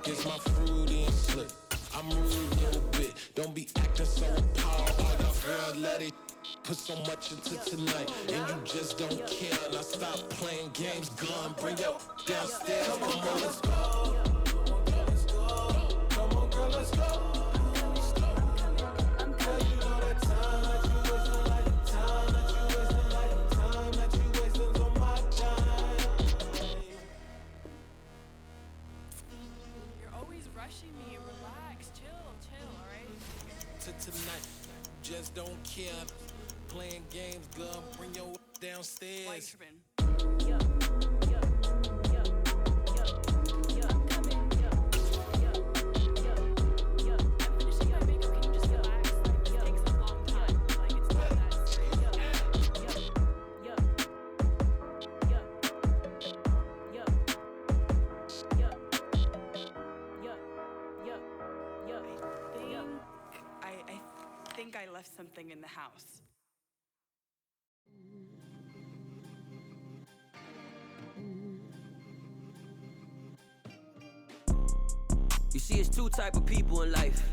It's my fruity and slip. I'm rude a little bit. Don't be acting so powerful. Girl, let it put so much into tonight, and you just don't care. And I stop playing games. Gun, bring your downstairs. Come on, girl, let's go. Come on, girl, let's go. Tonight, just don't care. Playing games, gun, bring your downstairs. I left something in the house. You see, it's two type of people in life.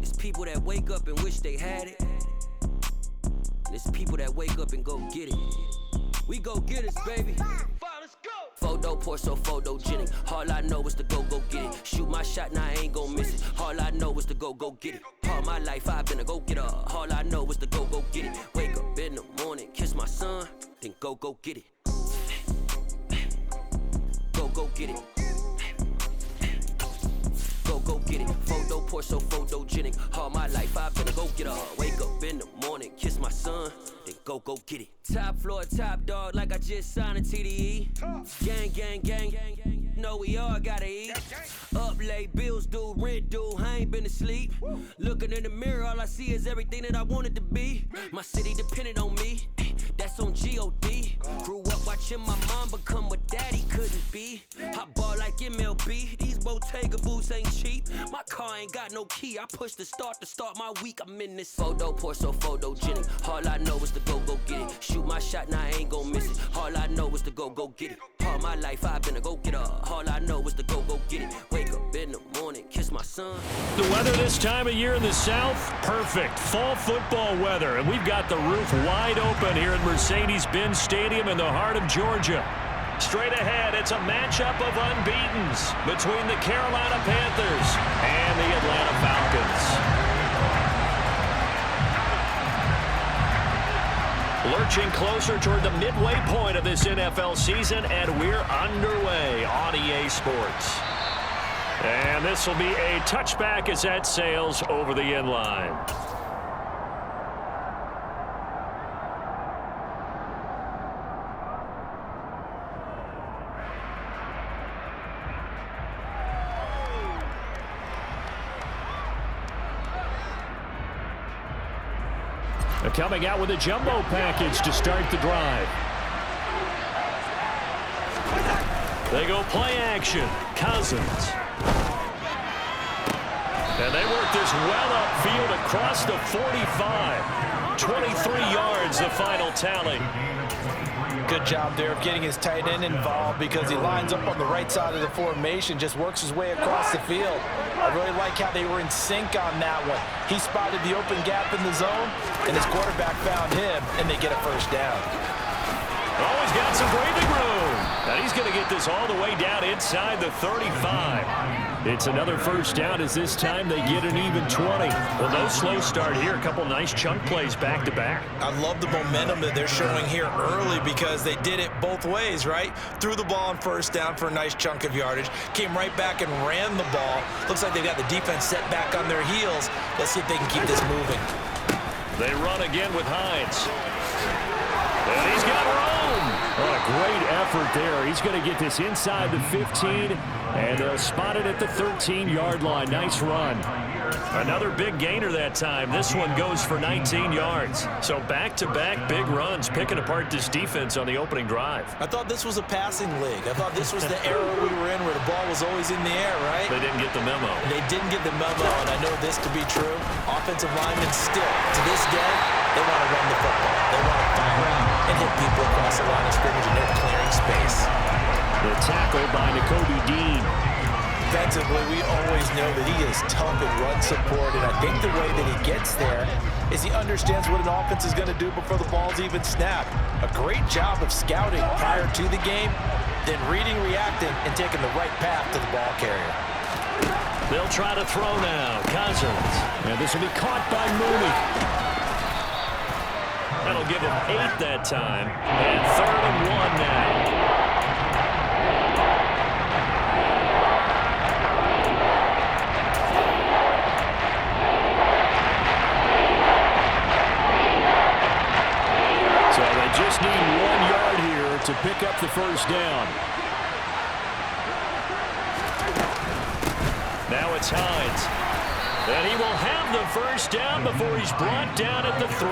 It's people that wake up and wish they had it, and it's people that wake up and go get it. We go get it, baby. Let's go. Photo poor, so photogenic. All I know is to go get it. Shoot my shot, now I ain't gon' miss it. All I know is to go get it. All my life I've been a go-getter. All I know is to go get it. Wake up in the morning, kiss my son, then go get it. Go get it. Go get it. Photo poor, so photogenic. All my life I've been a go-getter. Wake up in the morning, kiss my son, then go get it. Top floor, top dog, like I just signed a TDE. Gang. Know we all gotta eat. Up late, bills due, rent due, I ain't been asleep. Looking in the mirror, all I see is everything that I wanted to be. My city depended on me, that's on G.O.D. Grew up watching my mom become what daddy couldn't be. I ball like MLB, these Bottega boots ain't cheap. My car ain't got no key, I push the start to start my week. I'm in this photo poor, so photogenic. All I know is to go get it. Shoot my shot, now I ain't gon' miss it. All I know is to go get it. All my life I've been a go-getter. All I know is to go get it. Wake up in the morning, kiss my son. The weather this time of year in the South, perfect. Fall football weather, and we've got the roof wide open here at Mercedes-Benz Stadium in the heart of Georgia. Straight ahead, it's a matchup of unbeatens between the Carolina Panthers and the Atlanta Falcons. Lurching closer toward the midway point of this NFL season, and we're underway on EA Sports. And this will be a touchback as that sails over the end line. Coming out with a jumbo package to start the drive. They go play action. Cousins. And they work this well upfield across the 45. 23 yards, the final tally. Good job there of getting his tight end involved because he lines up on the right side of the formation, just works his way across the field. I really like how they were in sync on that one. He spotted the open gap in the zone, and his quarterback found him, and they get a first down. Oh, he's got some breathing room. And he's going to get this all the way down inside the 35. It's another first down as this time they get an even 20. Well, no slow start here. A couple nice chunk plays back-to-back. I love the momentum that they're showing here early because they did it both ways, right? Threw the ball on first down for a nice chunk of yardage, came right back and ran the ball. Looks like they've got the defense set back on their heels. Let's see if they can keep this moving. They run again with Hines. And he's got room. What a great effort there. He's going to get this inside the 15, and they'll spot it at the 13-yard line. Nice run. Another big gainer that time. This one goes for 19 yards. So back-to-back big runs, picking apart this defense on the opening drive. I thought this was a passing league. I thought this was the era we were in where the ball was always in the air, right? They didn't get the memo. They didn't get the memo, and I know this to be true. Offensive linemen still, to this day, they want to run the football. They want to fire out and hit people across the line of scrimmage, and they're clearing space. The tackle by Nakobe Dean. Defensively, we always know that he is tough in run support, and I think the way that he gets there is he understands what an offense is going to do before the ball's even snapped. A great job of scouting prior to the game, then reading, reacting, and taking the right path to the ball carrier. They'll try to throw now. Cousins. And this will be caught by Mooney. That'll give him 8 that time. And 3rd and 1 now. So they just need 1 yard here to pick up the first down. Now it's Hines. And he will have the first down before he's brought down at the 3.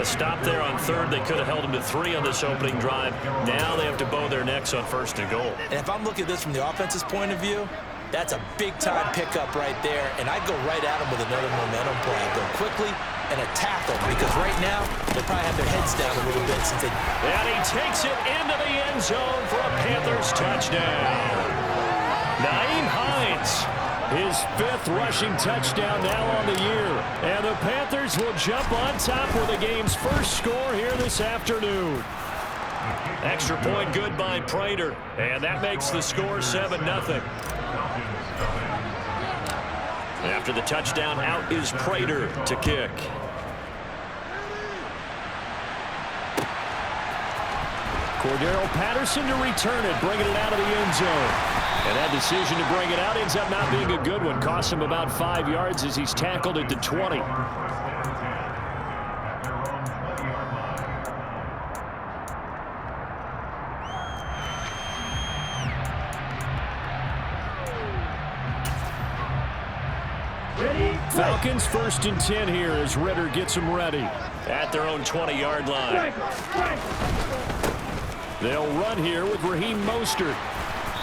A stop there on 3rd. They could have held him to 3 on this opening drive. Now they have to bow their necks on 1st and goal. And if I'm looking at this from the offense's point of view, that's a big-time pickup right there. And I'd go right at him with another momentum play. Go quickly and attack them, because right now they probably have their heads down a little bit since they... And he takes it into the end zone for a Panthers touchdown. Nyheim Hines, his 5th rushing touchdown now on the year. And the Panthers will jump on top with the game's first score here this afternoon. Extra point good by Prater, and that makes the score 7-0. After the touchdown, out is Prater to kick. Cordero Patterson to return it, bringing it out of the end zone. And that decision to bring it out ends up not being a good one. Cost him about 5 yards as he's tackled at the 20. Falcons 1st and 10 here as Ritter gets them ready at their own 20-yard line. They'll run here with Raheem Mostert.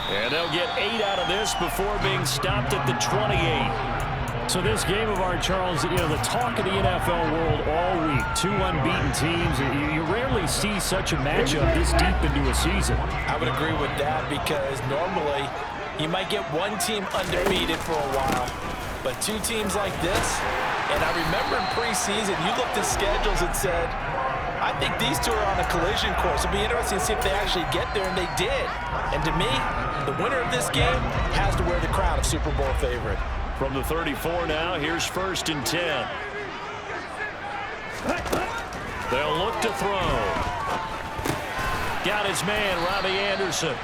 And they'll get 8 out of this before being stopped at the 28. So this game of ours, Charles, you know, the talk of the NFL world all week. 2 unbeaten teams. You rarely see such a matchup this deep into a season. I would agree with that, because normally you might get one team undefeated for a while, but 2 teams like this, and I remember in preseason you looked at schedules and said, I think these 2 are on a collision course. It'll be interesting to see if they actually get there, and they did. And to me, the winner of this game has to wear the crown of Super Bowl favorite. From the 34 now, here's 1st and 10. They'll look to throw. Got his man, Robbie Anderson.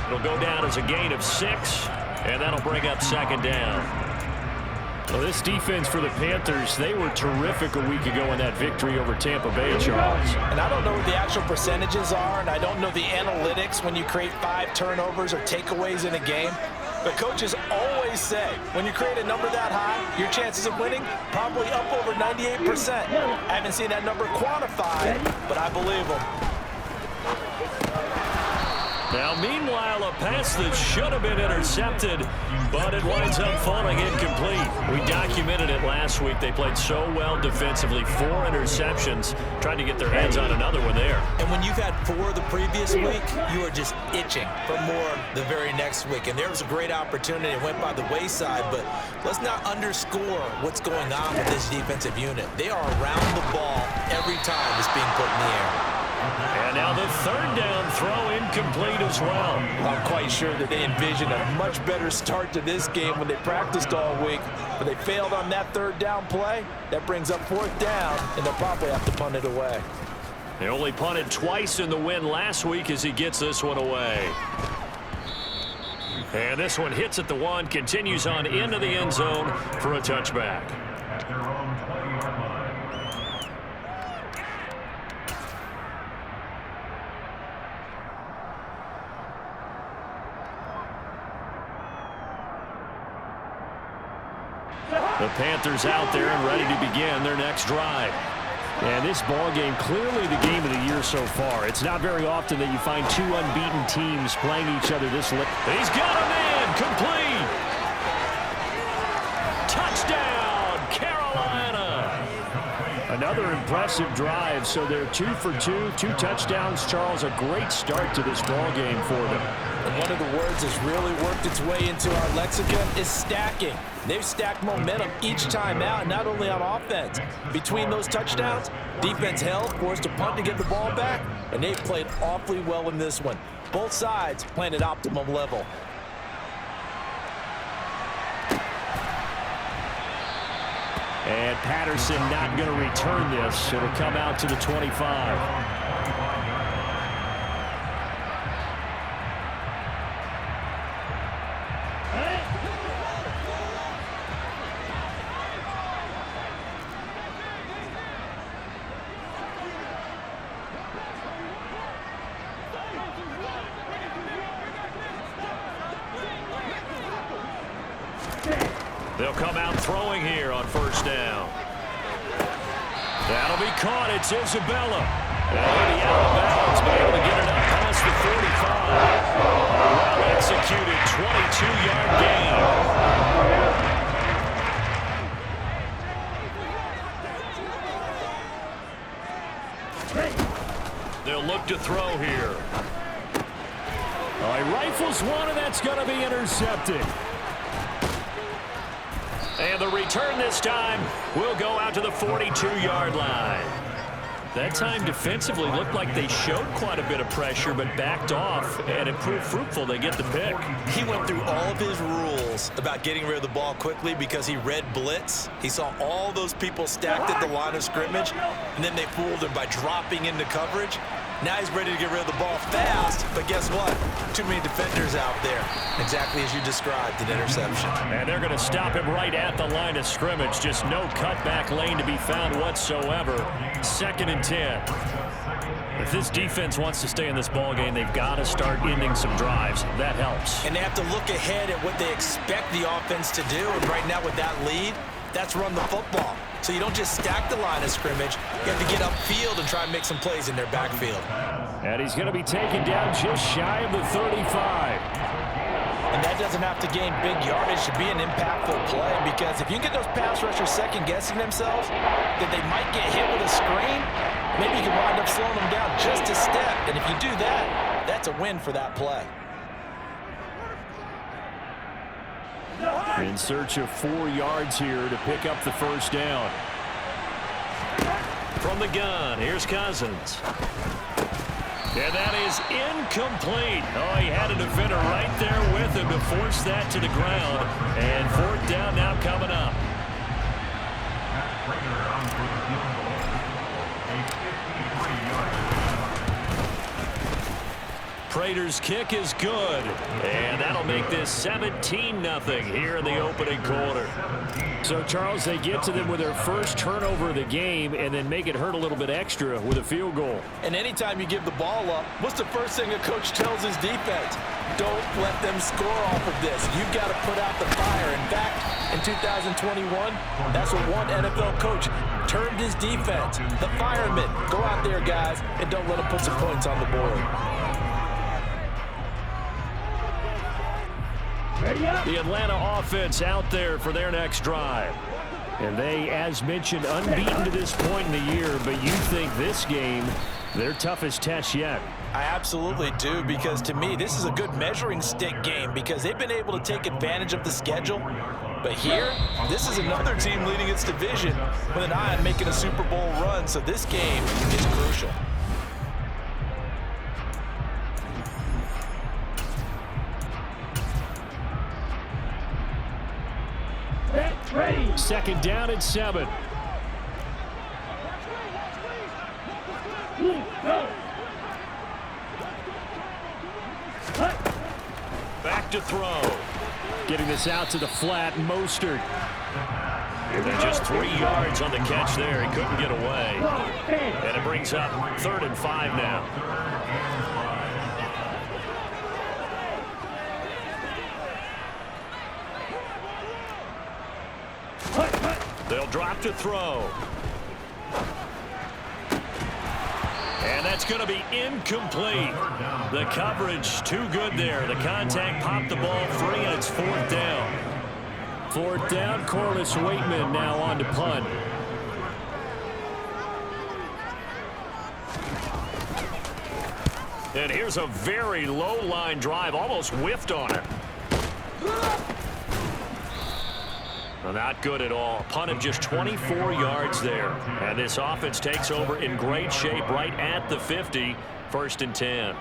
It'll go down as a gain of 6, and that'll bring up 2nd down. Well, this defense for the Panthers, they were terrific a week ago in that victory over Tampa Bay, Charles. And I don't know what the actual percentages are, and I don't know the analytics when you create 5 turnovers or takeaways in a game. But coaches always say, when you create a number that high, your chances of winning probably up over 98%. I haven't seen that number quantified, but I believe them. Now, meanwhile, a pass that should have been intercepted, but it winds up falling incomplete. We documented it last week. They played so well defensively. 4 interceptions, trying to get their hands on another one there. And when you've had 4 the previous week, you are just itching for more the very next week. And there was a great opportunity. It went by the wayside, but let's not underscore what's going on with this defensive unit. They are around the ball every time it's being put in the air. And now the 3rd down throw incomplete as well. I'm quite sure that they envisioned a much better start to this game when they practiced all week, but they failed on that 3rd down play. That brings up 4th down, and they'll probably have to punt it away. They only punted twice in the win last week as he gets this one away. And this one hits at the 1, continues on into the end zone for a touchback. The Panthers out there and ready to begin their next drive. And this ball game, clearly the game of the year so far. It's not very often that you find 2 unbeaten teams playing each other this late. He's got a man, complete. Touchdown, Carolina. Another impressive drive. So they're 2 for 2, 2 touchdowns. Charles, a great start to this ball game for them. And one of the words that's really worked its way into our lexicon is stacking. They've stacked momentum each time out, not only on offense. Between those touchdowns, defense held, forced a punt to get the ball back, and they've played awfully well in this one. Both sides playing at optimum level. And Patterson not going to return this. It'll come out to the 25. They'll come out throwing here on first down. That'll be caught. It's Isabella. That'll be out of bounds, but able to get it up past the 45. Well executed 22-yard gain. They'll look to throw here. He rifles one, and that's going to be intercepted. And the return this time will go out to the 42-yard line. That time defensively looked like they showed quite a bit of pressure but backed off, and it proved fruitful. They get the pick. He went through all of his rules about getting rid of the ball quickly because he read blitz. He saw all those people stacked at the line of scrimmage, and then they fooled him by dropping into coverage. Now he's ready to get rid of the ball fast, but guess what? Too many defenders out there. Exactly as you described, an interception. And they're going to stop him right at the line of scrimmage. Just no cutback lane to be found whatsoever. 2nd and 10. If this defense wants to stay in this ball game, they've got to start ending some drives. That helps. And they have to look ahead at what they expect the offense to do. And right now with that lead, that's run the football. So you don't just stack the line of scrimmage. You have to get upfield and try and make some plays in their backfield. And he's going to be taken down just shy of the 35. And that doesn't have to gain big yardage to be an impactful play, because if you can get those pass rushers second-guessing themselves that they might get hit with a screen, maybe you can wind up slowing them down just a step. And if you do that, that's a win for that play. In search of 4 yards here to pick up the first down. From the gun, here's Cousins. And that is incomplete. Oh, he had a defender right there with him to force that to the ground. And 4th down now coming up. Prater's kick is good, and that'll make this 17-0 here in the opening quarter. So, Charles, they get to them with their first turnover of the game and then make it hurt a little bit extra with a field goal. And anytime you give the ball up, what's the first thing a coach tells his defense? Don't let them score off of this. You've got to put out the fire. In fact, in 2021, that's what one NFL coach termed his defense. The firemen. Go out there, guys, and don't let them put some points on the board. The Atlanta offense out there for their next drive. And they, as mentioned, unbeaten to this point in the year, but you think this game, their toughest test yet. I absolutely do, because to me, this is a good measuring stick game because they've been able to take advantage of the schedule. But here, this is another team leading its division with an eye on making a Super Bowl run, so this game is crucial. Second down and 7. Back to throw. Getting this out to the flat, Mostert. And just 3 yards on the catch there. He couldn't get away. And it brings up 3rd and 5 now. They'll drop to throw. And that's going to be incomplete. The coverage too good there. The contact popped the ball free, and it's 4th down. 4th down, Corliss Waitman now on to punt. And here's a very low line drive, almost whiffed on it. Well, not good at all. Punt of just 24 yards there. And this offense takes over in great shape right at the 50, 1st and 10.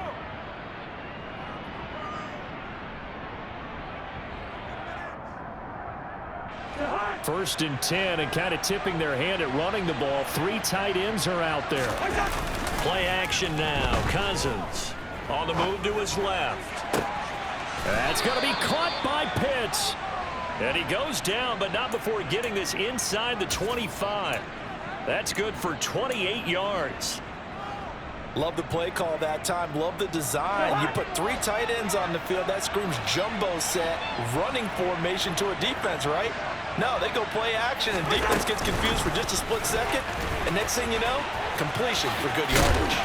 First and 10, and kind of tipping their hand at running the ball. 3 tight ends are out there. Play action now. Cousins on the move to his left. That's going to be caught by Pitts. And he goes down, but not before getting this inside the 25. That's good for 28 yards. Love the play call that time. Love the design. You put 3 tight ends on the field. That screams jumbo set, running formation to a defense, right? No, they go play action, and defense gets confused for just a split second. And next thing you know, completion for good yardage.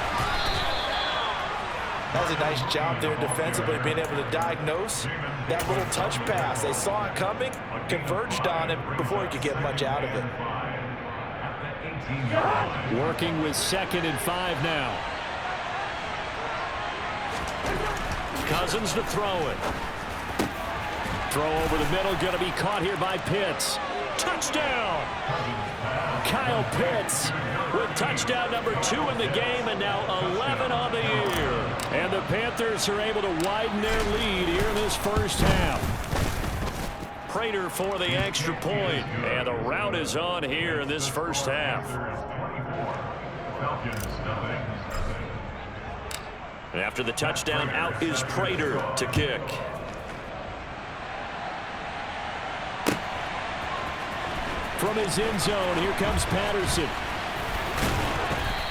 That was a nice job there defensively, being able to diagnose that little touch pass. They saw it coming, converged on it before he could get much out of it. Working with 2nd and 5 now. Cousins to throw it. Throw over the middle, going to be caught here by Pitts. Touchdown! Kyle Pitts with touchdown number 2 in the game, and now 11 on the year. And the Panthers are able to widen their lead here in this first half. Prater for the extra point, and the route is on here in this first half. And after the touchdown, out is Prater to kick. From his end zone, here comes Patterson.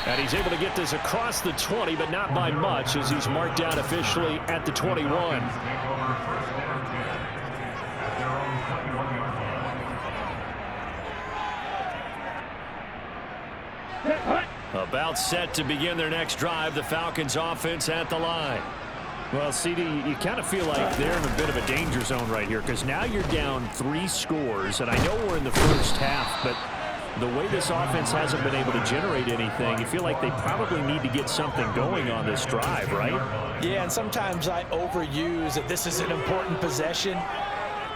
And he's able to get this across the 20, but not by much, as he's marked down officially at the 21. About set to begin their next drive, the Falcons offense at the line. Well, CD, you kind of feel like they're in a bit of a danger zone right here, because now you're down 3 scores, and I know we're in the first half, but the way this offense hasn't been able to generate anything, you feel like they probably need to get something going on this drive, right? Yeah, and sometimes I overuse that this is an important possession.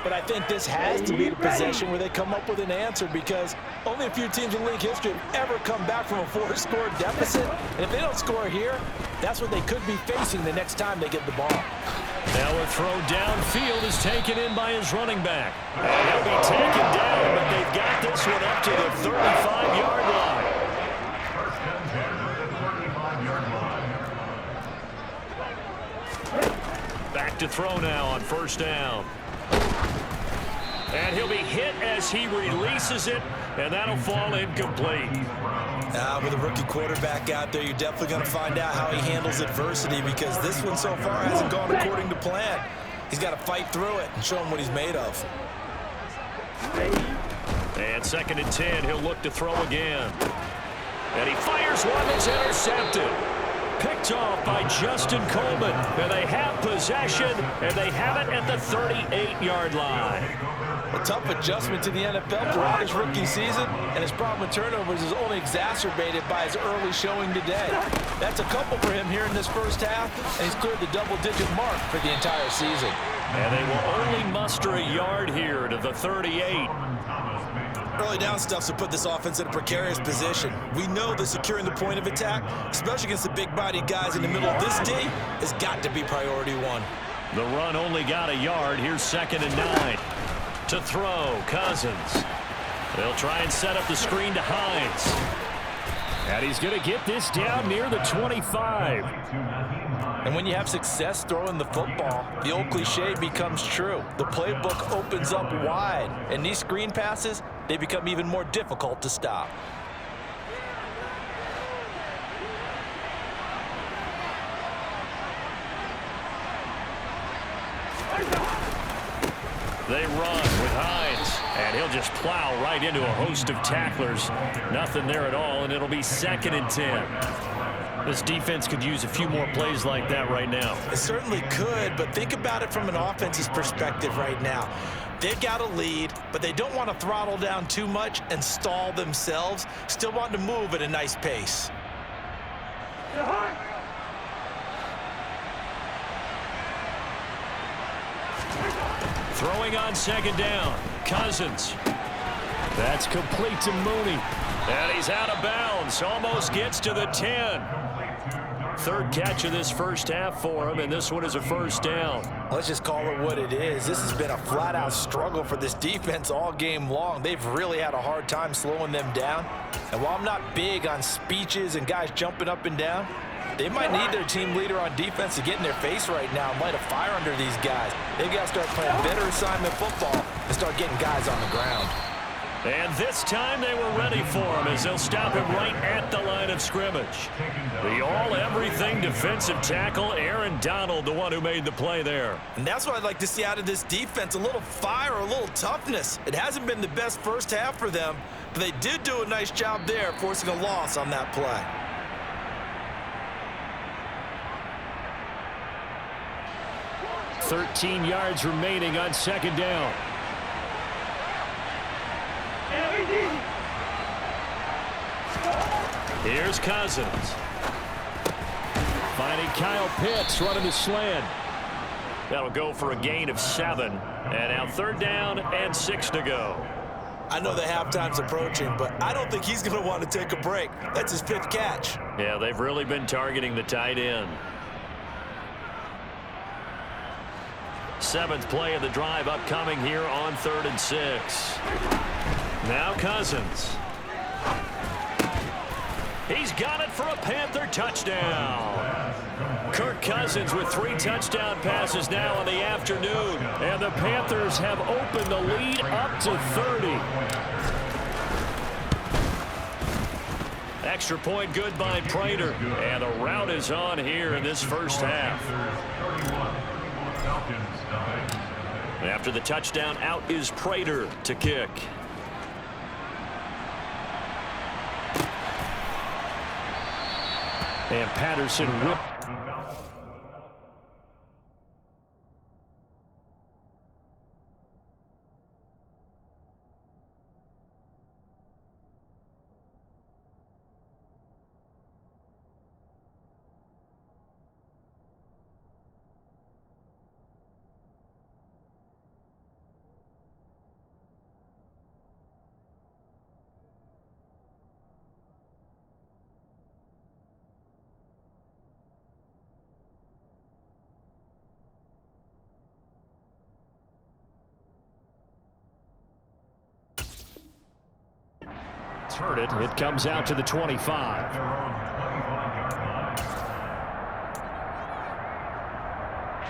But I think this has to be the possession where they come up with an answer, because only a few teams in league history have ever come back from a 4-score deficit. And if they don't score here, that's what they could be facing the next time they get the ball. Now a throw downfield is taken in by his running back. And he'll be taken down, but they've got this one up to the 35-yard line. Back to throw now on 1st down. And he'll be hit as he releases it, and that'll fall incomplete. With a rookie quarterback out there, you're definitely going to find out how he handles adversity, because this one so far hasn't gone according to plan. He's got to fight through it and show him what he's made of. And 2nd and 10, he'll look to throw again. And he fires one that's intercepted. Picked off by Justin Coleman. And they have possession, and they have it at the 38-yard line. A tough adjustment to the NFL throughout his rookie season, and his problem with turnovers is only exacerbated by his early showing today. That's a couple for him here in this first half, and he's cleared the double-digit mark for the entire season. And they will only muster a yard here to the 38. Early down stuffs will put this offense in a precarious position. We know that securing the point of attack, especially against the big-bodied guys in the middle of this D, has got to be priority 1. The run only got a yard. Here's 2nd and 9. To throw, Cousins. They'll try and set up the screen to Hines. And he's going to get this down near the 25. And when you have success throwing the football, the old cliche becomes true. The playbook opens up wide, and these screen passes, they become even more difficult to stop. They run with Hines, and he'll just plow right into a host of tacklers. Nothing there at all, and it'll be 2nd and 10. This defense could use a few more plays like that right now. It certainly could, but think about it from an offense's perspective right now. They've got a lead, but they don't want to throttle down too much and stall themselves. Still want to move at a nice pace. Throwing on second down. Cousins. That's complete to Mooney. And he's out of bounds. Almost gets to the 10. Third catch of this first half for him, and this one is a first down. Let's just call it what it is. This has been a flat-out struggle for this defense all game long. They've really had a hard time slowing them down. And while I'm not big on speeches and guys jumping up and down, they might need their team leader on defense to get in their face right now and light a fire under these guys. They've got to start playing better assignment football and start getting guys on the ground. And this time they were ready for him as they'll stop him right at the line of scrimmage. The all-everything defensive tackle, Aaron Donald, the one who made the play there. And that's what I'd like to see out of this defense, a little fire, a little toughness. It hasn't been the best first half for them, but they did do a nice job there, forcing a loss on that play. .13 yards remaining on second down. Here's Cousins. Finding Kyle Pitts running the slant. That'll go for a gain of 7. And now third down and 6 to go. I know the halftime's approaching, but I don't think he's going to want to take a break. That's his 5th catch. Yeah, they've really been targeting the tight end. 7th play of the drive upcoming here on 3rd and 6. Now Cousins. He's got it for a Panther touchdown. Kirk Cousins with 3 touchdown passes now in the afternoon. And the Panthers have opened the lead up to 30. Extra point good by Prater. And the rout is on here in this first half. After the touchdown, out is Prater to kick. And Patterson whipped. Heard it. It comes out to the 25.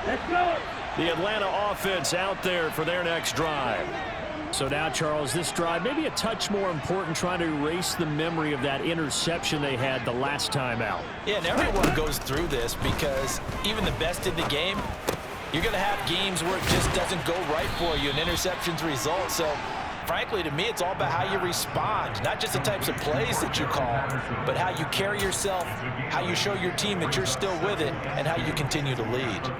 Let's go. The Atlanta offense out there for their next drive. So now, Charles, this drive maybe a touch more important, trying to erase the memory of that interception they had the last time out. Yeah, and everyone goes through this because even the best in the game, you're going to have games where it just doesn't go right for you, and interceptions result. So frankly, to me, it's all about how you respond, not just the types of plays that you call, but how you carry yourself, how you show your team that you're still with it, and how you continue to lead.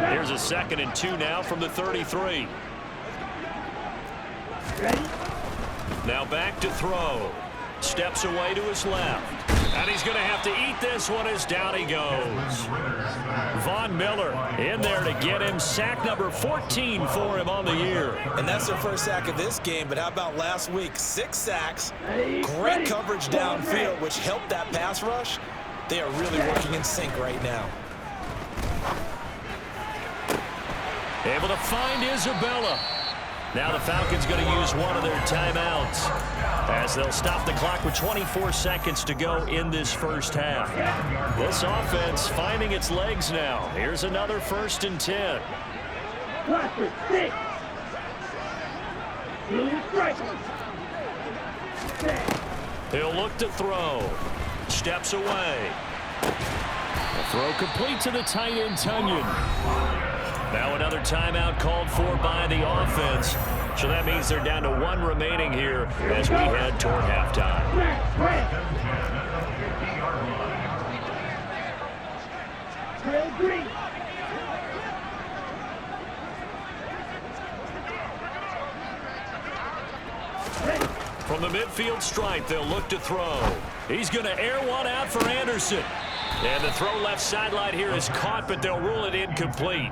Here's a 2nd and 2 now from the 33. Now back to throw. Steps away to his left. And he's going to have to eat this one as down he goes. Von Miller in there to get him. Sack number 14 for him on the year. And that's their first sack of this game, but how about last week? 6 sacks, great coverage downfield, which helped that pass rush. They are really working in sync right now. Able to find Isabella. Now the Falcons going to use one of their timeouts as they'll stop the clock with 24 seconds to go in this first half. This offense finding its legs now. Here's another 1st and 10. He'll look to throw. Steps away. The throw complete to the tight end, Tunyon. Now another timeout called for by the offense. So that means they're down to 1 remaining here as we head toward halftime. From the midfield stripe, they'll look to throw. He's going to air one out for Anderson. And the throw left sideline here is caught, but they'll rule it incomplete.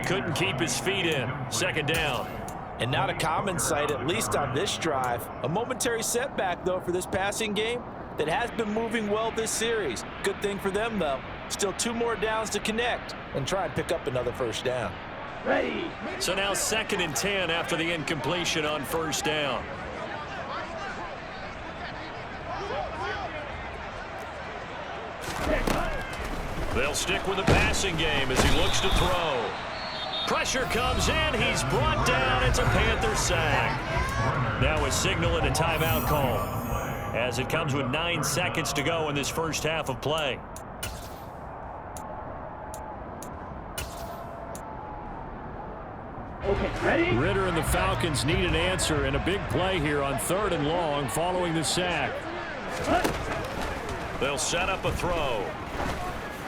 Couldn't keep his feet in. Second down. And not a common sight, at least on this drive. A momentary setback, though, for this passing game that has been moving well this series. Good thing for them, though. Still 2 more downs to connect and try and pick up another first down. Ready. So now 2nd and 10 after the incompletion on first down. They'll stick with the passing game as he looks to throw. Pressure comes in. He's brought down. It's a Panther sack. Now a signal and a timeout call as it comes with 9 seconds to go in this first half of play. Okay, ready? Ritter and the Falcons need an answer and a big play here on 3rd and long following the sack. They'll set up a throw.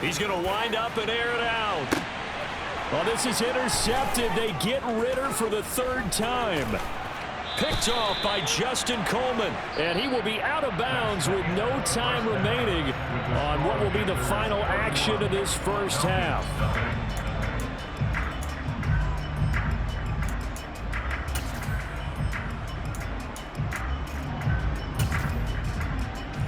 He's going to wind up and air it out. Well, this is intercepted. They get Ritter for the 3rd time. Picked off by Justin Coleman. And he will be out of bounds with no time remaining on what will be the final action of this first half.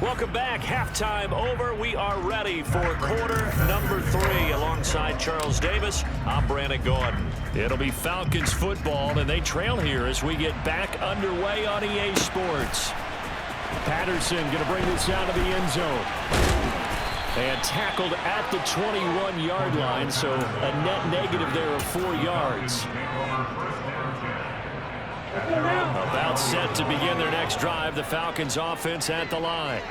Welcome back. Halftime over. We are ready for quarter number 3. Alongside Charles Davis, I'm Brandon Gordon. It'll be Falcons football, and they trail here as we get back underway on EA Sports. Patterson going to bring this out of the end zone. And tackled at the 21-yard line, so a net negative there of 4 yards. About set to begin their next drive. The Falcons offense at the line.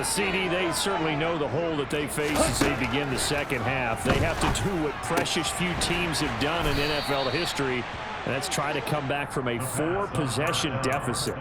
CD, they certainly know the hole that they face as they begin the second half. They have to do what precious few teams have done in NFL history, and that's try to come back from a 4-possession deficit.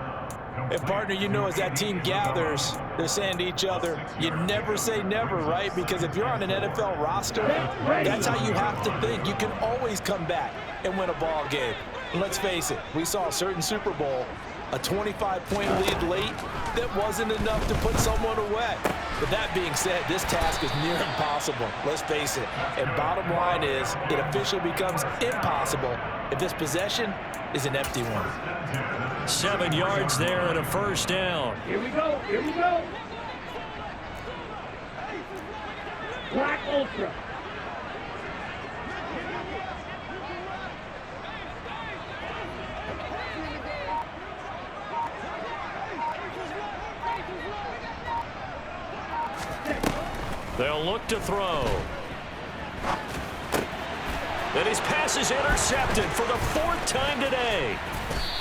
And, partner, you know, as that team gathers, they're saying to each other, you never say never, right? Because if you're on an NFL roster, that's how you have to think. You can always come back and win a ball game. And let's face it, we saw a certain Super Bowl, a 25-point lead late that wasn't enough to put someone away. But that being said, this task is near impossible. Let's face it. And bottom line is, it officially becomes impossible if this possession is an empty one. 7 yards there and a first down. Here we go. Here we go. Black Ultra. They'll look to throw. And his pass is intercepted for the 4th time today.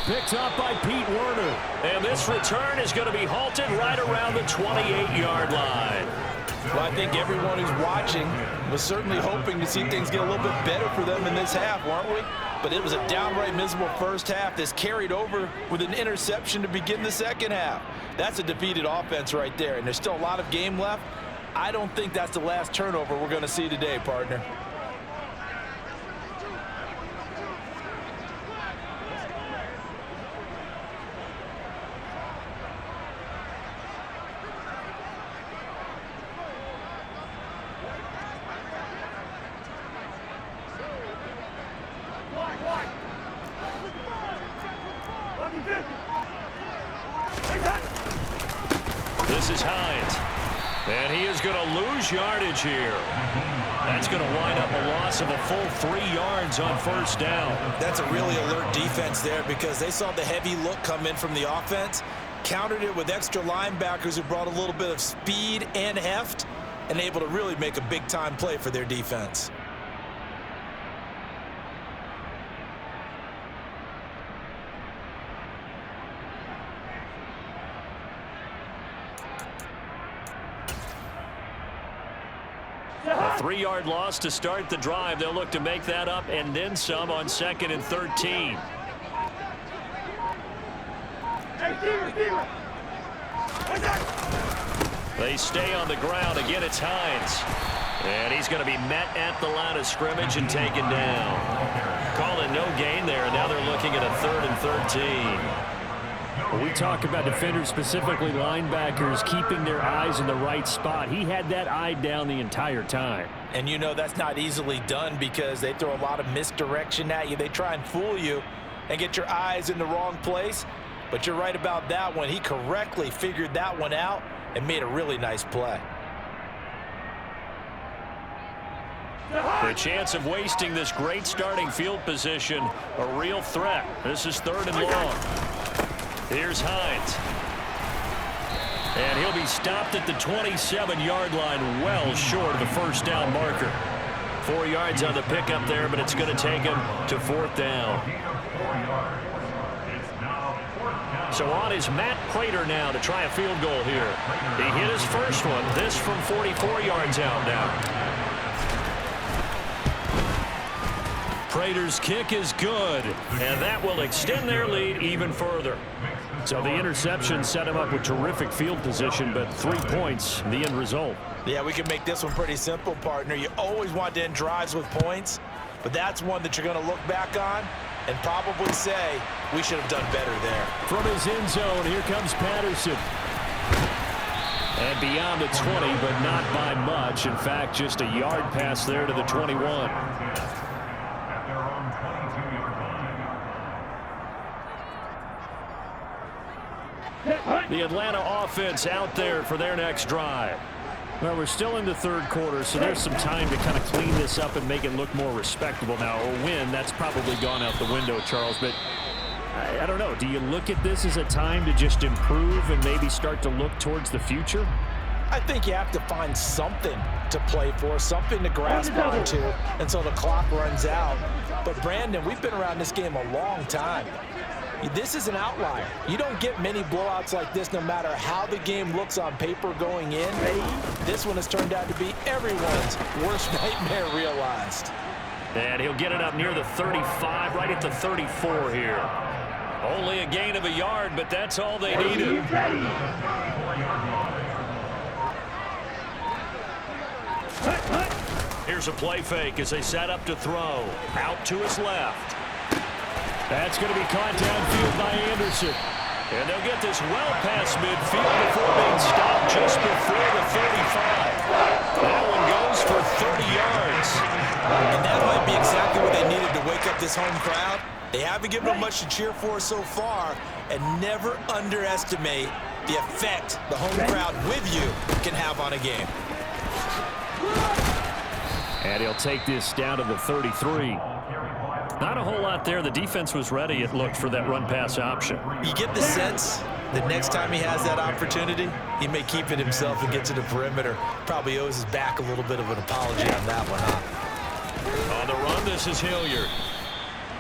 Picked up by Pete Werner. And this return is going to be halted right around the 28-yard line. Well, I think everyone who's watching was certainly hoping to see things get a little bit better for them in this half, weren't we? But it was a downright miserable first half that's carried over with an interception to begin the second half. That's a defeated offense right there, and there's still a lot of game left. I don't think that's the last turnover we're going to see today, partner. This is Hines. And he is going to lose yardage here. That's going to wind up a loss of a full 3 yards on first down. That's a really alert defense there because they saw the heavy look come in from the offense, countered it with extra linebackers who brought a little bit of speed and heft, and able to really make a big-time play for their defense. A 3-yard loss to start the drive. They'll look to make that up and then some on 2nd and 13. They stay on the ground. Again, it's Hines. And he's going to be met at the line of scrimmage and taken down. Calling no gain there, and now they're looking at a 3rd and 13. When we talk about defenders, specifically linebackers, keeping their eyes in the right spot, he had that eye down the entire time. And you know that's not easily done because they throw a lot of misdirection at you. They try and fool you and get your eyes in the wrong place. But you're right about that one. He correctly figured that one out and made a really nice play. The chance of wasting this great starting field position, a real threat. This is 3rd and long. Here's Hines. And he'll be stopped at the 27-yard line, well short of the first down marker. 4 yards on the pickup there, but it's going to take him to 4th down. So on is Matt Prater now to try a field goal here. He hit his first one. This from 44 yards out now. Prater's kick is good, and that will extend their lead even further. So the interception set him up with terrific field position, but 3 points, the end result. Yeah, we can make this one pretty simple, partner. You always want to end drives with points, but that's one that you're going to look back on and probably say, we should have done better there. From his end zone, here comes Patterson. And beyond the 20, but not by much. In fact, just a yard pass there to the 21. The Atlanta offense out there for their next drive. Well, we're still in the 3rd quarter, so there's some time to kind of clean this up and make it look more respectable now. A win, that's probably gone out the window, Charles. But I don't know. Do you look at this as a time to just improve and maybe start to look towards the future? I think you have to find something to play for, something to grasp onto until the clock runs out. But, Brandon, we've been around this game a long time. This is an outlier. You don't get many blowouts like this no matter how the game looks on paper going in. This one has turned out to be everyone's worst nightmare realized. And he'll get it up near the 35, right at the 34 here. Only a gain of a yard, but that's all they needed. Here's a play fake as they set up to throw. Out to his left. That's going to be caught downfield by Anderson. And they'll get this well past midfield before being stopped just before the 35. That one goes for 30 yards. And that might be exactly what they needed to wake up this home crowd. They haven't given them much to cheer for so far, and never underestimate the effect the home crowd with you can have on a game. And he'll take this down to the 33. Not a whole lot there. The defense was ready, it looked, for that run-pass option. You get the sense that next time he has that opportunity, he may keep it himself and get to the perimeter. Probably owes his back a little bit of an apology on that one, huh? On the run, this is Hilliard.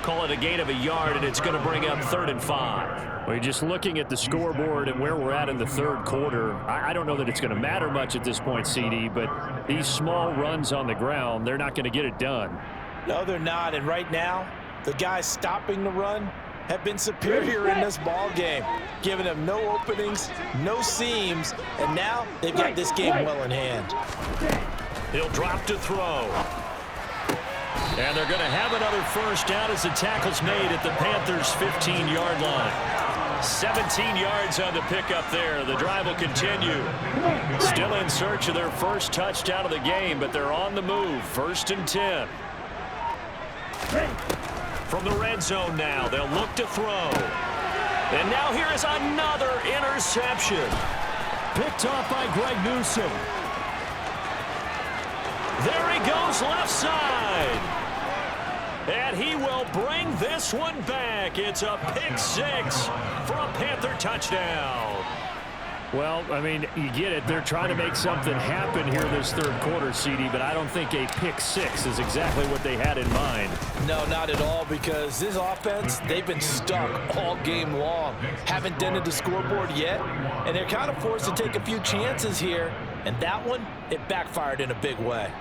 Call it a gain of a yard, and it's going to bring up 3rd and 5. Well, you're just looking at the scoreboard and where we're at in the 3rd quarter. I don't know that it's going to matter much at this point, CD, but these small runs on the ground, they're not going to get it done. No, they're not. And right now, the guys stopping the run have been superior in this ball game, giving them no openings, no seams, and now they've got this game well in hand. He'll drop to throw. And they're going to have another first down as the tackle's made at the Panthers' 15-yard line. 17 yards on the pickup there. The drive will continue. Still in search of their first touchdown of the game, but they're on the move. 1st and 10. From the red zone now, they'll look to throw. And now here is another interception. Picked off by Greg Newsome. There he goes left side. And he will bring this one back. It's a pick 6 for a Panther touchdown. Well, I mean, you get it. They're trying to make something happen here this 3rd quarter, CD, but I don't think a pick 6 is exactly what they had in mind. No, not at all, because this offense, they've been stuck all game long. Haven't dented the scoreboard yet, and they're kind of forced to take a few chances here, and that one, it backfired in a big way.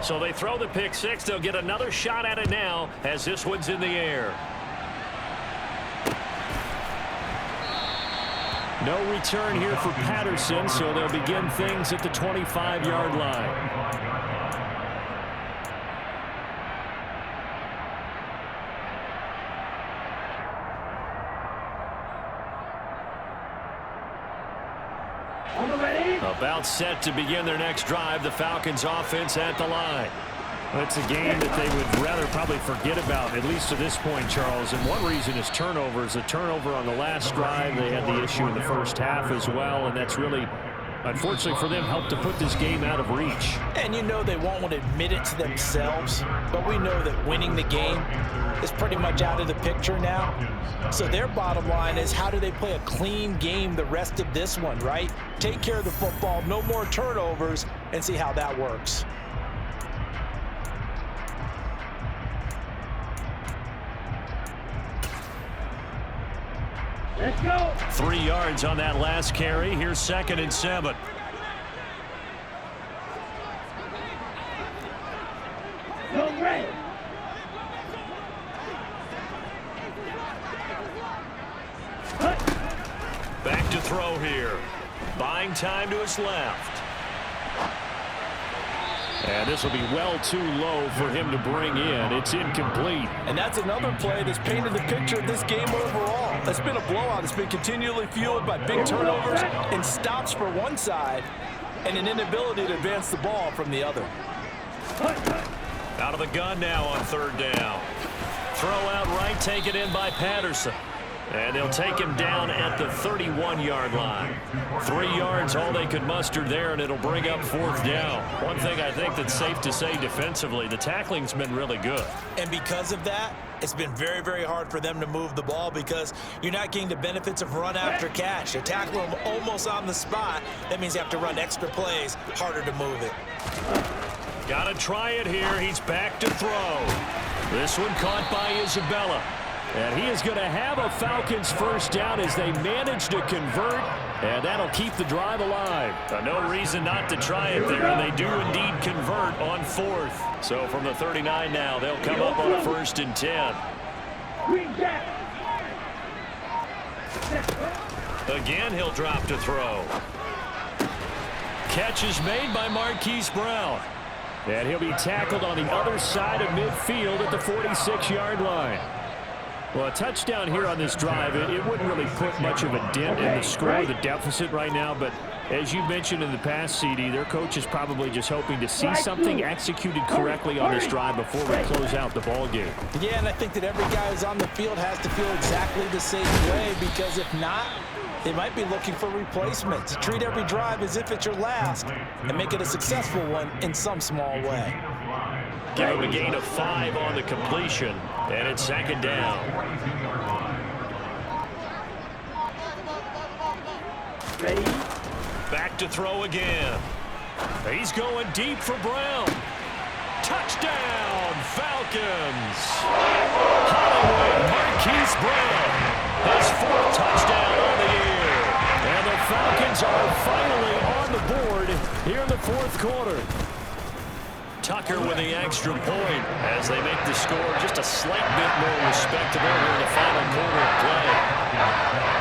So they throw the pick 6. They'll get another shot at it now as this one's in the air. No return here for Patterson, so they'll begin things at the 25-yard line. About set to begin their next drive. The Falcons offense at the line. It's a game that they would rather probably forget about, at least to this point, Charles. And one reason is turnovers. A turnover on the last drive. They had the issue in the first half as well, and that's really, unfortunately for them, helped to put this game out of reach. And you know they won't admit it to themselves, but we know that winning the game is pretty much out of the picture now. So their bottom line is, how do they play a clean game the rest of this one, right? Take care of the football, no more turnovers, and see how that works. Let's go. 3 yards on that last carry. Here's 2nd and 7. Go red. Back to throw here. Buying time to his left. And this will be well too low for him to bring in. It's incomplete. And that's another play that's painted the picture of this game overall. It's been a blowout. It's been continually fueled by big turnovers and stops for one side and an inability to advance the ball from the other. Out of the gun now on 3rd down. Throw out right, taken in by Patterson. And they'll take him down at the 31-yard line. 3 yards, all they could muster there, and it'll bring up 4th down. One thing I think that's safe to say defensively, the tackling's been really good. And because of that, it's been very, very hard for them to move the ball because you're not getting the benefits of run after catch. You tackle them almost on the spot. That means you have to run extra plays, harder to move it. Got to try it here. He's back to throw. This one caught by Isabella. And he is going to have a Falcons 1st down as they manage to convert, and that'll keep the drive alive. No reason not to try it there, and they do indeed convert on 4th. So from the 39 now, they'll come up on a 1st and 10. Again, he'll drop to throw. Catch is made by Marquise Brown. And he'll be tackled on the other side of midfield at the 46-yard line. Well, a touchdown here on this drive, it wouldn't really put much of a dent in the score, the deficit right now. But as you mentioned in the past, CD, their coach is probably just hoping to see something executed correctly on this drive before we close out the ball game. Yeah, and I think that every guy who's on the field has to feel exactly the same way, because if not, they might be looking for replacements. Treat every drive as if it's your last and make it a successful one in some small way. Give him a gain of 5 on the completion, and it's 2nd down. Ready? Back to throw again. He's going deep for Brown. Touchdown, Falcons. Hollywood Marquise Brown, his 4th touchdown on the year. And the Falcons are finally on the board here in the 4th quarter. Tucker with the extra point as they make the score just a slight bit more respectable here in the final quarter of play.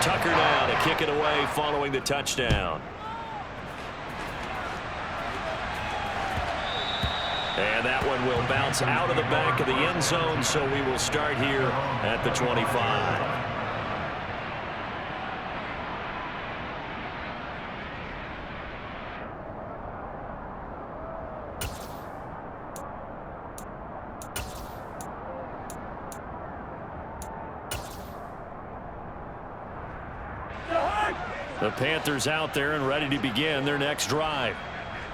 Tucker now to kick it away following the touchdown. And that one will bounce out of the back of the end zone, so we will start here at the 25. The Panthers out there and ready to begin their next drive.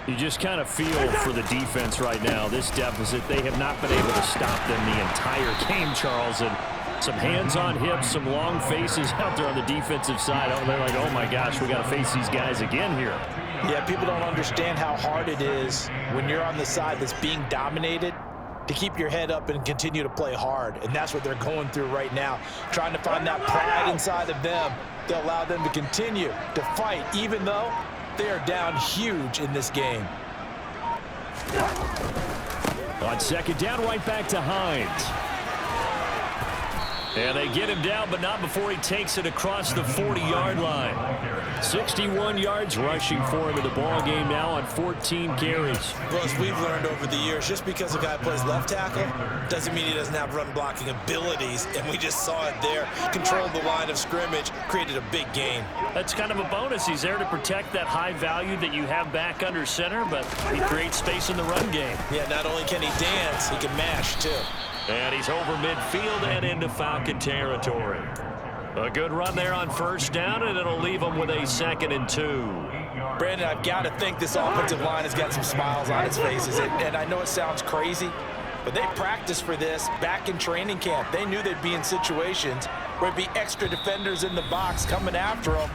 You just kind of feel for the defense right now, this deficit. They have not been able to stop them the entire game, Charles. And some hands on hips, some long faces out there on the defensive side. Oh, they're like, oh my gosh, we got to face these guys again here. Yeah, people don't understand how hard it is when you're on the side that's being dominated to keep your head up and continue to play hard. And that's what they're going through right now, trying to find that pride inside of them to allow them to continue to fight, even though they are down huge in this game. On 2nd down, right back to Hines. And they get him down, but not before he takes it across the 40-yard line. 61 yards rushing for him in the ball game now on 14 carries. Well, as we've learned over the years, just because a guy plays left tackle doesn't mean he doesn't have run blocking abilities, and we just saw it there. Controlled the line of scrimmage, created a big gain. That's kind of a bonus. He's there to protect that high value that you have back under center, but he creates space in the run game. Yeah, not only can he dance, he can mash, too. And he's over midfield and into Falcon territory. A good run there on first down, and it'll leave him with a 2nd and 2. Brandon, I've got to think this offensive line has got some smiles on its faces. And I know it sounds crazy, but they practiced for this back in training camp. They knew they'd be in situations where there'd be extra defenders in the box coming after them,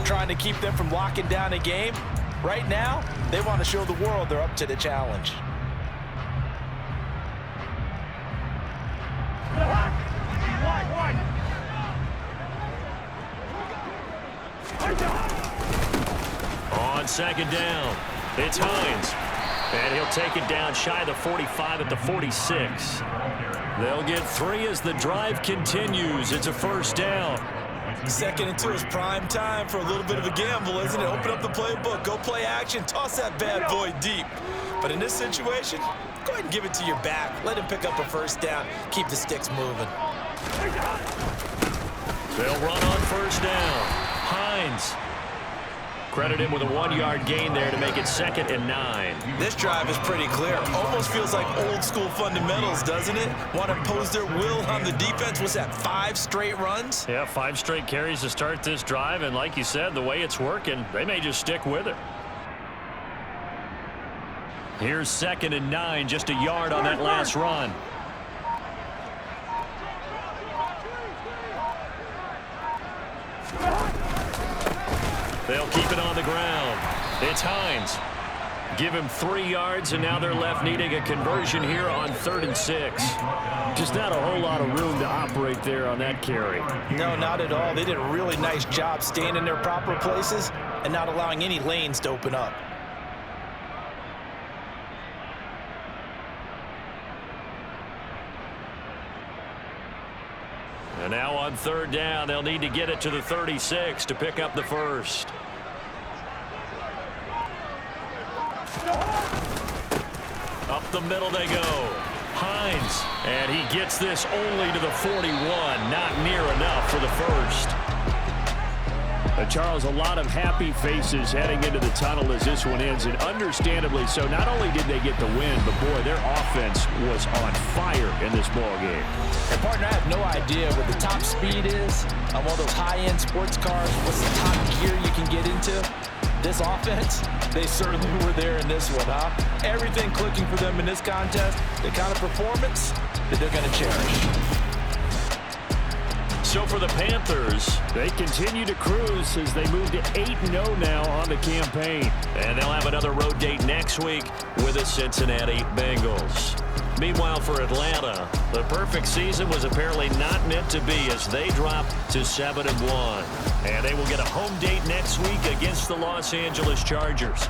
trying to keep them from locking down a game. Right now, they want to show the world they're up to the challenge. On 2nd down, it's Hines. And he'll take it down shy of the 45 at the 46. They'll get 3 as the drive continues. It's a 1st down. 2nd and 2 is prime time for a little bit of a gamble, isn't it? Open up the playbook, go play action, toss that bad boy deep. But in this situation, go ahead and give it to your back. Let him pick up a 1st down. Keep the sticks moving. They'll run on 1st down. Hines. Credit him with a 1-yard gain there to make it 2nd and 9. This drive is pretty clear. Almost feels like old school fundamentals, doesn't it? Want to impose their will on the defense. What's that, 5 straight runs? Yeah, 5 straight carries to start this drive. And like you said, the way it's working, they may just stick with it. Here's 2nd and 9, just a yard on that last run. They'll keep it on the ground. It's Hines. Give him 3 yards, and now they're left needing a conversion here on 3rd and 6. Just not a whole lot of room to operate there on that carry. No, not at all. They did a really nice job staying in their proper places and not allowing any lanes to open up. And now on 3rd down, they'll need to get it to the 36 to pick up the 1st. Up the middle they go. Hines. And he gets this only to the 41. Not near enough for the 1st. Charles, a lot of happy faces heading into the tunnel as this one ends, and understandably so. Not only did they get the win, but boy, their offense was on fire in this ball game. And partner, I have no idea what the top speed is on one of those high-end sports cars. What's the top gear you can get into? This offense, they certainly were there in this one, huh? Everything clicking for them in this contest, the kind of performance that they're going to cherish. So for the Panthers, they continue to cruise as they move to 8-0 now on the campaign. And they'll have another road date next week with the Cincinnati Bengals. Meanwhile, for Atlanta, the perfect season was apparently not meant to be as they drop to 7-1. And they will get a home date next week against the Los Angeles Chargers.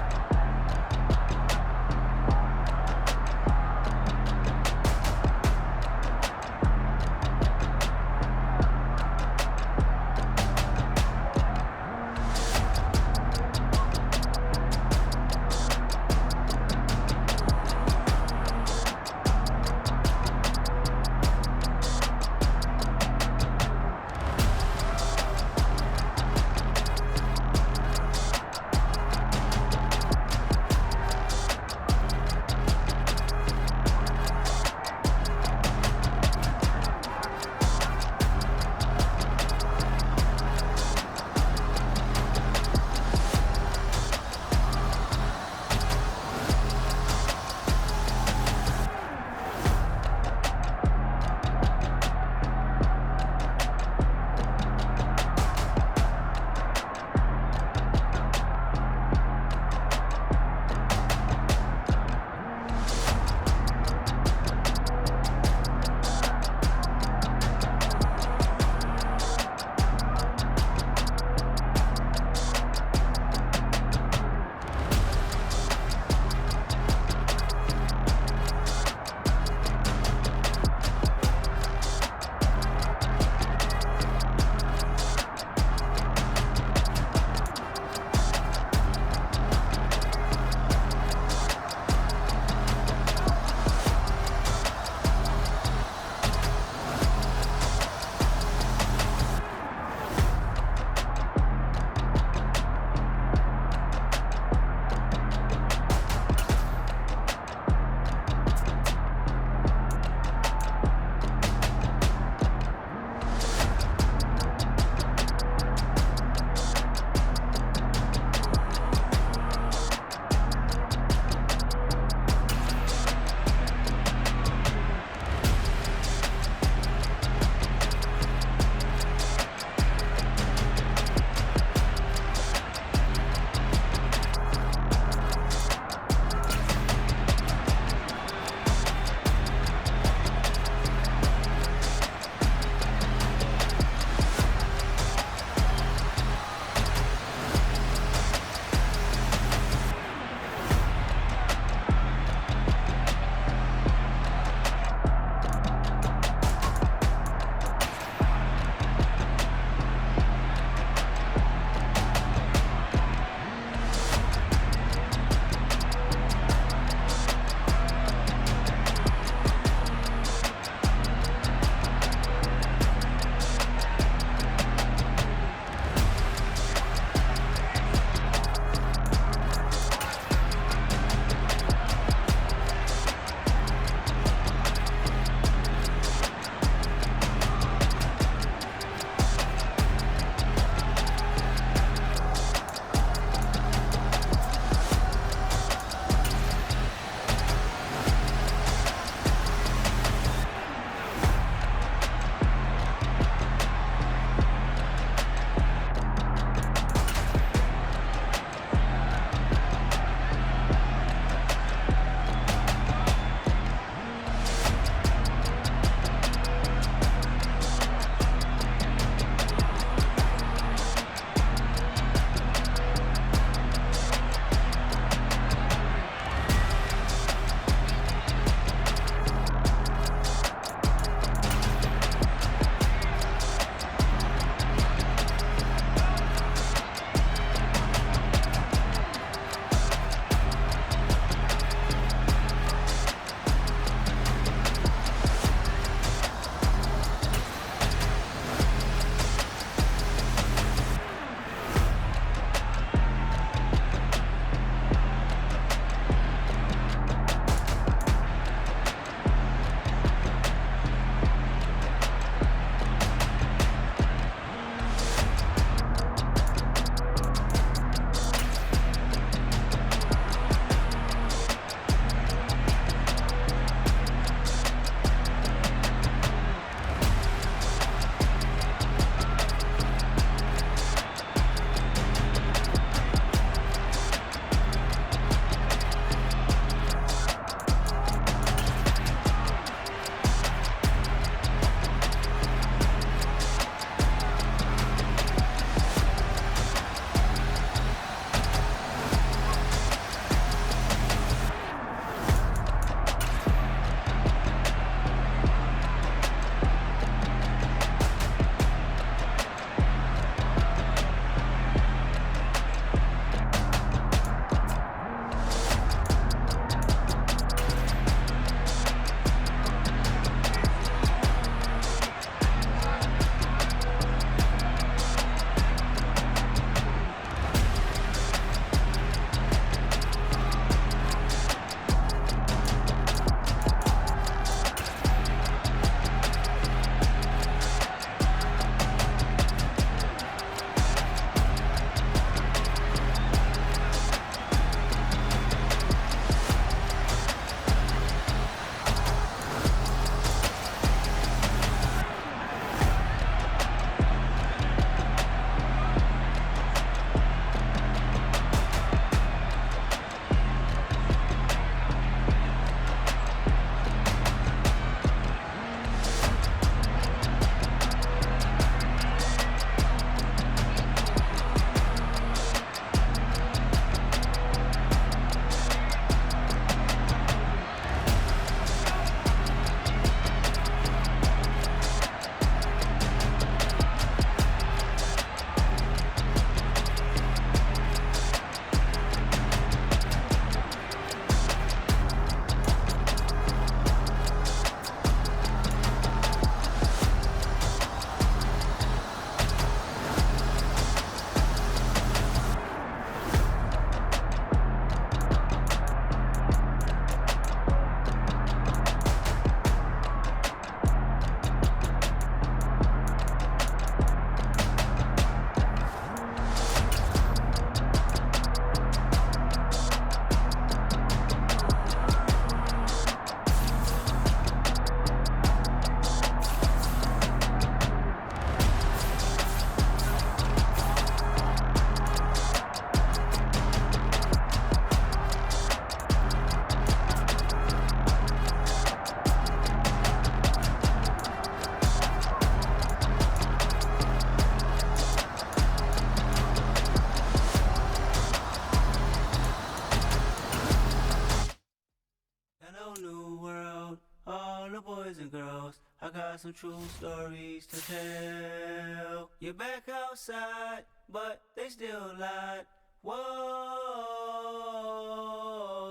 some true stories to tell. You're back outside, but they still lied. Whoa,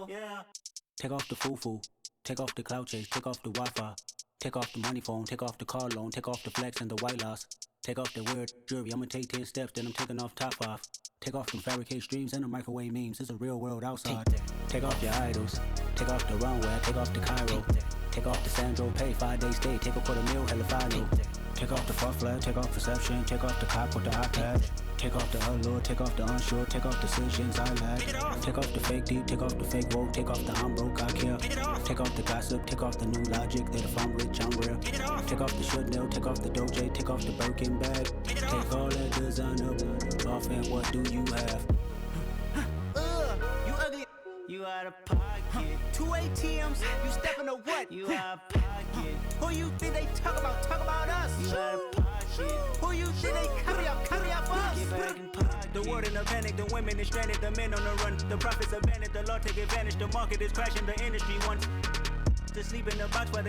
yeah. Take off the foo-foo, take off the cloud chase, take off the Wi-Fi, take off the money phone, take off the car loan, take off the flex and the white loss, take off the weird jewelry. I'ma take 10 steps, then I'm taking off top off. Take off them fabricated streams and the microwave memes. It's a real world outside. Take off your idols, take off the runway, take off the Cairo, take off the Sandro pay, 5-day stay, take a $250,000 hella final. Take off the fuck flag, take off perception, take off the cop with the iPad. Take off the allure, take off the unsure, take off decisions I lack. Take off the fake deep, take off the fake woke, take off the I'm broke, I care. Take off the gossip, take off the new logic that if I'm rich, I'm real. Take off the Chanel, take off the Doja, take off the Birkin bag. Take all that designer off and what do you have? You ugly. You out of pocket. 2 ATMs, you stepping to what? You out of pocket. Who you think they talk about? Talk about us. You out of pocket. Who you think they carry up for us? Get back in pocket. The world in a panic, the women is stranded, the men on the run. The profits abandoned, the law take advantage, the market is crashing, the industry wants to sleep in the box where